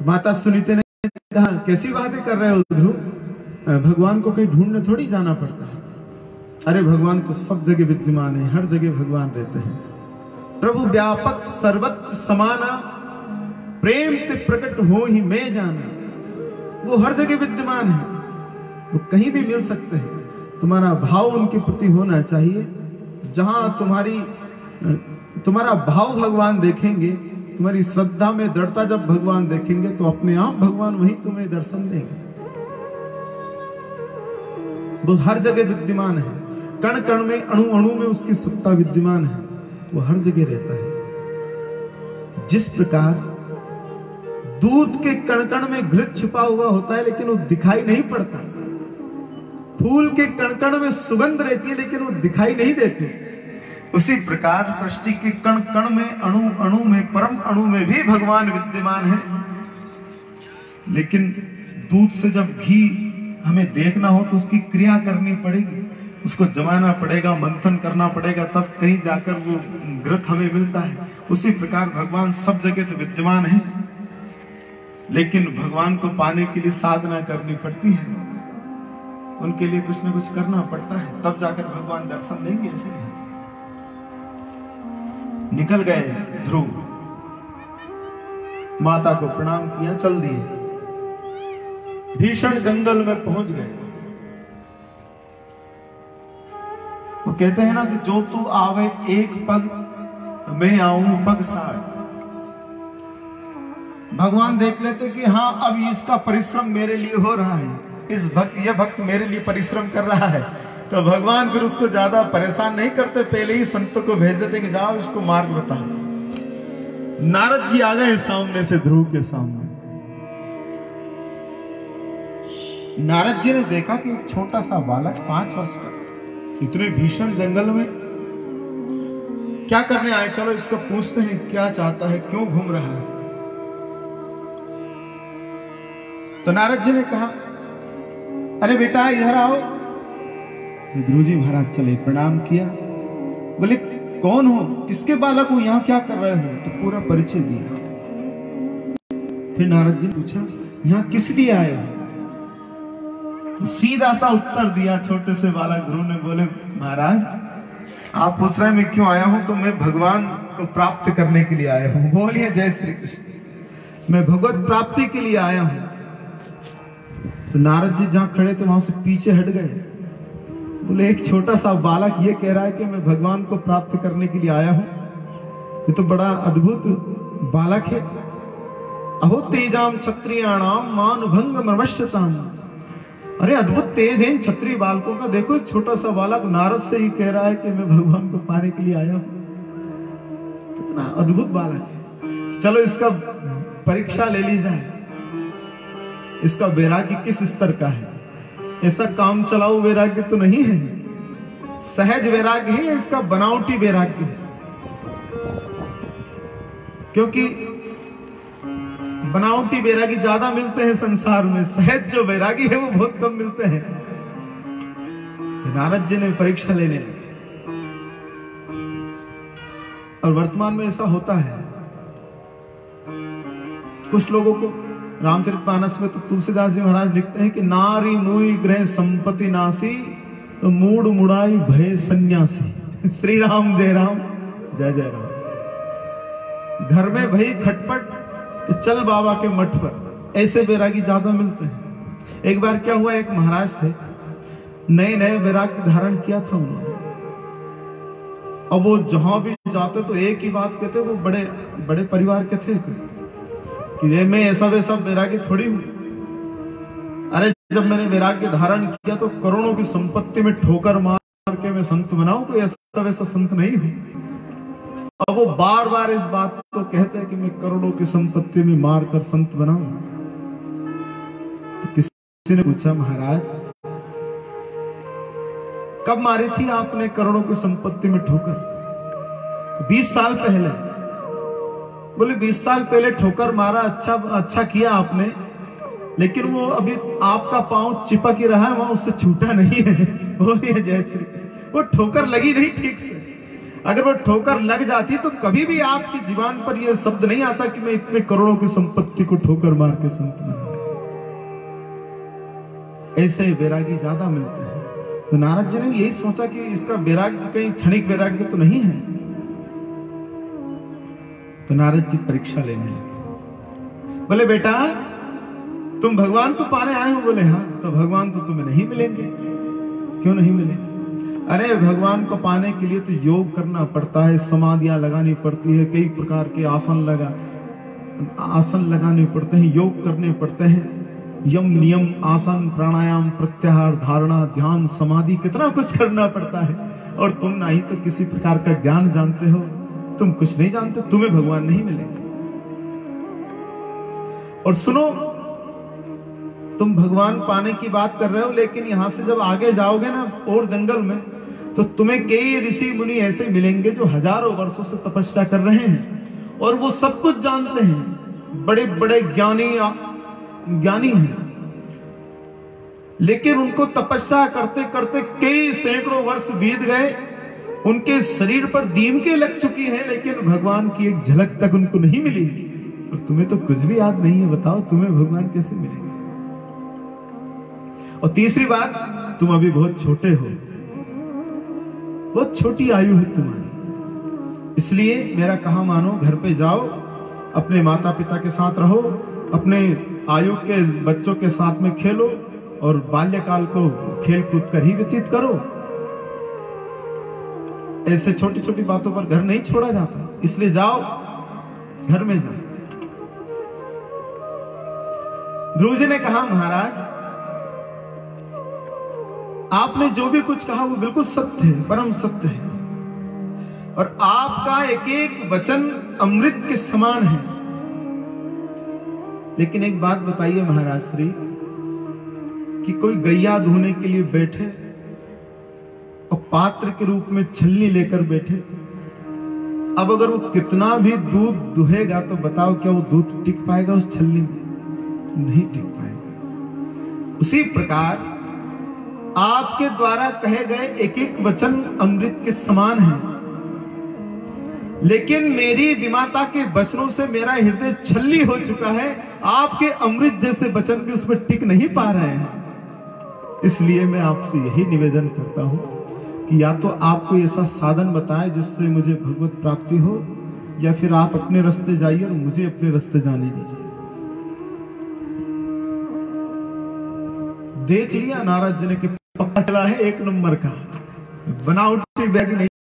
तो माता सुनीति ने कहा, कैसी बातें कर रहे हो ध्रुव, भगवान को कहीं ढूंढने थोड़ी जाना पड़ता है। अरे भगवान तो सब जगह विद्यमान है, हर जगह भगवान रहते हैं। प्रभु व्यापक सर्वत्र समाना, प्रेम से प्रकट हो ही मैं जाना। वो हर जगह विद्यमान है, वो कहीं भी मिल सकते हैं। तुम्हारा भाव उनके प्रति होना चाहिए। जहां तुम्हारा भाव भगवान देखेंगे, तुम्हारी श्रद्धा में दृढ़ता जब भगवान देखेंगे, तो अपने आप भगवान वहीं तुम्हें दर्शन देंगे। वो हर जगह विद्यमान है, कण कण में, अणु अणु में उसकी सत्ता विद्यमान है। वो हर जगह रहता है। जिस प्रकार दूध के कण कण में घृत छिपा हुआ होता है, लेकिन वो दिखाई नहीं पड़ता। फूल के कण कण में सुगंध रहती है, लेकिन वो दिखाई नहीं देती। उसी प्रकार सृष्टि के कण कण में, अणु अणु में, परम अणु में भी भगवान विद्यमान है। लेकिन दूध से जब घी हमें देखना हो तो उसकी क्रिया करनी पड़ेगी, उसको जमाना पड़ेगा, मंथन करना पड़ेगा, तब कहीं जाकर वो घृत हमें मिलता है। उसी प्रकार भगवान सब जगह तो विद्यमान है, लेकिन भगवान को पाने के लिए साधना करनी पड़ती है। उनके लिए कुछ ना कुछ करना पड़ता है, तब जाकर भगवान दर्शन देंगे। ऐसे नहीं। निकल गए ध्रुव, माता को प्रणाम किया, चल दिए। भीषण जंगल में पहुंच गए। वो कहते हैं ना कि जो तू आवे एक पग, मैं आऊं पग साठ। भगवान देख लेते कि हाँ, अब इसका परिश्रम मेरे लिए हो रहा है, यह भक्त मेरे लिए परिश्रम कर रहा है, तो भगवान फिर उसको ज्यादा परेशान नहीं करते, पहले ही संतों को भेज देते कि जाओ इसको मार्ग बताओ। नारद जी आ गए सामने से, ध्रुव के सामने। नारद जी ने देखा कि एक छोटा सा बालक 5 वर्ष का, इतने भीषण जंगल में क्या करने आए, चलो इसको पूछते हैं क्या चाहता है, क्यों घूम रहा है। तो नारद जी ने कहा, अरे बेटा इधर आओ। ध्रुव जी महाराज चले, प्रणाम किया। बोले कौन हो, किसके बालक हो, यहाँ क्या कर रहे हो, तो पूरा परिचय दिया। फिर नारद जी ने पूछा, यहाँ किस लिए आए हो, तो सीधा सा उत्तर दिया छोटे से बालक ध्रुव ने। बोले महाराज आप पूछ रहे हैं मैं क्यों आया हूं, तो मैं भगवान को प्राप्त करने के लिए आया हूं। बोलिए जय श्री कृष्ण। मैं भगवत प्राप्ति के लिए आया हूं। तो नारद जी जहां खड़े थे वहां से पीछे हट गए। बोले एक छोटा सा बालक ये कह रहा है कि मैं भगवान को प्राप्त करने के लिए आया हूं, ये तो बड़ा अद्भुत बालक है। अहो तेजाम क्षत्रियाणाम मान भंग मर्वश्यताम। अरे अद्भुत तेज है इन क्षत्रिय बालकों का। देखो एक छोटा सा बालक नारद से ही कह रहा है कि मैं भगवान को पाने के लिए आया हूं। कितना अद्भुत बालक है। चलो इसका परीक्षा ले ली जाए, इसका वैराग्य किस स्तर का है। ऐसा काम चलाओ वैराग्य तो नहीं है, सहज वैराग्य है, इसका बनावटी वैराग्य है। क्योंकि बनावटी वैरागी ज्यादा मिलते हैं संसार में, सहज जो वैरागी है वो बहुत कम मिलते हैं। नारद जी ने परीक्षा लेने लगे। और वर्तमान में ऐसा होता है, कुछ लोगों को रामचरितमानस में तो तुलसीदास जी महाराज लिखते हैं कि नारी मुई ग्रह संपत्ति नासी, तो मूड मुड़ाई भय सन्यासी। श्री राम जय राम, जय जय राम। घर में भई खटपट तो चल बाबा के मठ पर, ऐसे वैरागी ज्यादा मिलते हैं। एक बार क्या हुआ, एक महाराज थे, नए नए वैराग्य धारण किया था उन्होंने। अब वो जहां भी जाते तो एक ही बात कहते, वो बड़े बड़े परिवार के थे कि मैं ऐसा वैसा वैराग्य थोड़ी हूं। अरे जब मैंने वैराग्य धारण किया तो करोड़ों की संपत्ति में ठोकर मार के मैं संत बनाऊं, कोई ऐसा वैसा संत नहीं हूं। अब वो बार बार इस बात को कहते हैं कि मैं करोड़ों की संपत्ति में मारकर संत बनाऊं। तो किसी ने पूछा, महाराज कब मारी थी आपने करोड़ों की संपत्ति में ठोकर? 20 साल पहले। बोले 20 साल पहले ठोकर मारा, अच्छा किया आपने, लेकिन वो अभी आपका पांव चिपक ही रहा है, वहां उससे छूटा नहीं है। बोलिए जय श्री कृष्ण। वो ठोकर लगी नहीं ठीक से। अगर वो ठोकर लग जाती तो कभी भी आपकी जुबान पर यह शब्द नहीं आता कि मैं इतने करोड़ों की संपत्ति को ठोकर मार के संत बन गया। ऐसे वैरागी ज्यादा मिलते हैं। तो नारद जी ने यही सोचा कि इसका वैराग्य कहीं क्षणिक वैराग्य तो नहीं है। तो नारद जी परीक्षा लेने लगे। बोले बेटा तुम भगवान को पाने आए हो? बोले हाँ। तो भगवान तो तुम्हें नहीं मिलेंगे। क्यों नहीं मिलेंगे? अरे भगवान को पाने के लिए तो योग करना पड़ता है, समाधियां लगानी पड़ती है, कई प्रकार के आसन लगाने पड़ते हैं, योग करने पड़ते हैं, यम नियम आसन प्राणायाम प्रत्याहार धारणा ध्यान समाधि कितना कुछ करना पड़ता है। और तुम ना ही तो किसी प्रकार का ज्ञान जानते हो, तुम कुछ नहीं जानते, तुम्हें भगवान नहीं मिलेंगे। और सुनो, तुम भगवान पाने की बात कर रहे हो, लेकिन यहां से जब आगे जाओगे ना और जंगल में, तो तुम्हें कई ऋषि मुनि ऐसे मिलेंगे जो हजारों वर्षों से तपस्या कर रहे हैं और वो सब कुछ जानते हैं, बड़े बड़े ज्ञानी हैं, लेकिन उनको तपस्या करते करते कई सैकड़ों वर्ष बीत गए, उनके शरीर पर दीमकें लग चुकी हैं, लेकिन भगवान की एक झलक तक उनको नहीं मिली। और तुम्हें तो कुछ भी याद नहीं है, बताओ तुम्हें भगवान कैसे मिलेंगे? और तीसरी बात, तुम अभी बहुत छोटे हो, बहुत छोटी आयु है तुम्हारी, इसलिए मेरा कहा मानो, घर पे जाओ, अपने माता पिता के साथ रहो, अपने आयु के बच्चों के साथ में खेलो और बाल्यकाल को खेल कूद कर ही व्यतीत करो। ऐसे छोटी छोटी बातों पर घर नहीं छोड़ा जाता, इसलिए जाओ, घर में जाओ। ध्रुव जी ने कहा महाराज आपने जो भी कुछ कहा वो बिल्कुल सत्य है, परम सत्य है, और आपका एक एक वचन अमृत के समान है। लेकिन एक बात बताइए महाराज श्री, कि कोई गैया धोने के लिए बैठे और पात्र के रूप में छलनी लेकर बैठे, अब अगर वो कितना भी दूध दुहेगा तो बताओ क्या वो दूध टिक पाएगा उस छलनी में? नहीं टिक पाएगा। उसी प्रकार आपके द्वारा कहे गए एक एक वचन अमृत के समान है, लेकिन मेरी विमाता के वचनों से मेरा हृदय छलनी हो चुका है, आपके अमृत जैसे वचन भी उसमें टिक नहीं पा रहे हैं। इसलिए मैं आपसे यही निवेदन करता हूं कि या तो आप कोई ऐसा साधन बताएं जिससे मुझे भगवत प्राप्ति हो, या फिर आप अपने रास्ते जाइए और मुझे अपने रास्ते जाने दीजिए। देख लिया नारद जी ने कि पता चला है एक नंबर का बनावटी बैग नहीं।